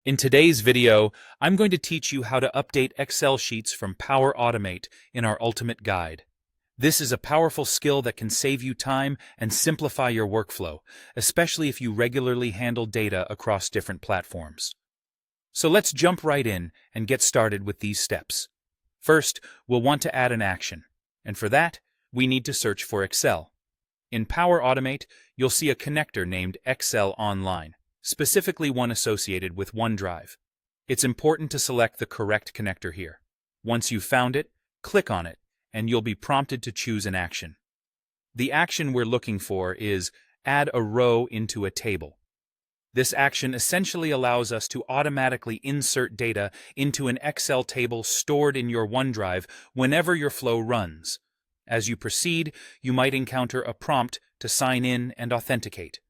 In today's video, I'm going to teach you how to update Excel sheets from Power Automate in our Ultimate Guide. This is a powerful skill that can save you time and simplify your workflow, especially if you regularly handle data across different platforms. So let's jump right in and get started with these steps. First, we'll want to add an action, and for that, we need to search for Excel. In Power Automate, you'll see a connector named Excel Online, specifically one associated with OneDrive. It's important to select the correct connector here. Once you've found it, click on it, and you'll be prompted to choose an action. The action we're looking for is Add a Row into a Table. This action essentially allows us to automatically insert data into an Excel table stored in your OneDrive whenever your flow runs. As you proceed, you might encounter a prompt to sign in and authenticate.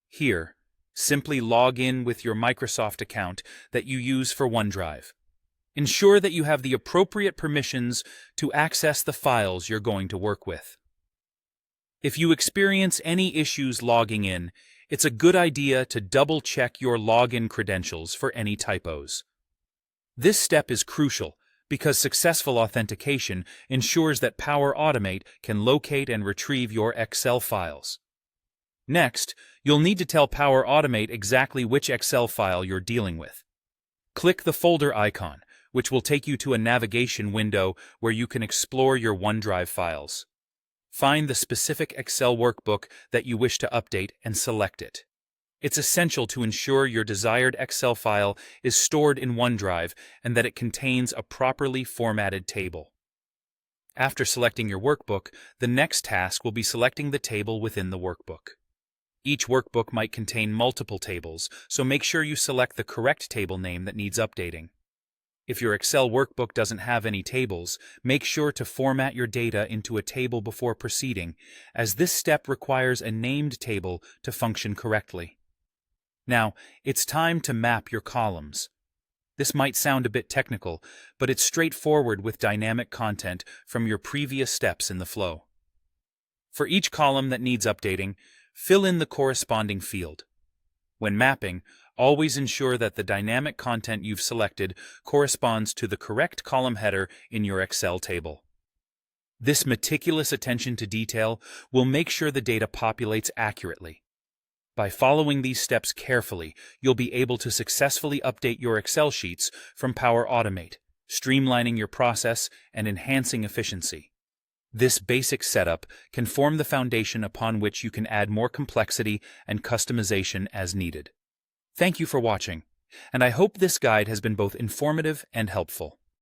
Here, simply log in with your Microsoft account that you use for OneDrive. Ensure that you have the appropriate permissions to access the files you're going to work with. If you experience any issues logging in, it's a good idea to double-check your login credentials for any typos. This step is crucial because successful authentication ensures that Power Automate can locate and retrieve your Excel files. Next, you'll need to tell Power Automate exactly which Excel file you're dealing with. Click the folder icon, which will take you to a navigation window where you can explore your OneDrive files. Find the specific Excel workbook that you wish to update and select it. It's essential to ensure your desired Excel file is stored in OneDrive and that it contains a properly formatted table. After selecting your workbook, the next task will be selecting the table within the workbook. Each workbook might contain multiple tables, so make sure you select the correct table name that needs updating. If your Excel workbook doesn't have any tables, make sure to format your data into a table before proceeding, as this step requires a named table to function correctly. Now, it's time to map your columns. This might sound a bit technical, but it's straightforward with dynamic content from your previous steps in the flow. For each column that needs updating, fill in the corresponding field. When mapping, always ensure that the dynamic content you've selected corresponds to the correct column header in your Excel table. This meticulous attention to detail will make sure the data populates accurately. By following these steps carefully, you'll be able to successfully update your Excel sheets from Power Automate, streamlining your process and enhancing efficiency. This basic setup can form the foundation upon which you can add more complexity and customization as needed. Thank you for watching, and I hope this guide has been both informative and helpful.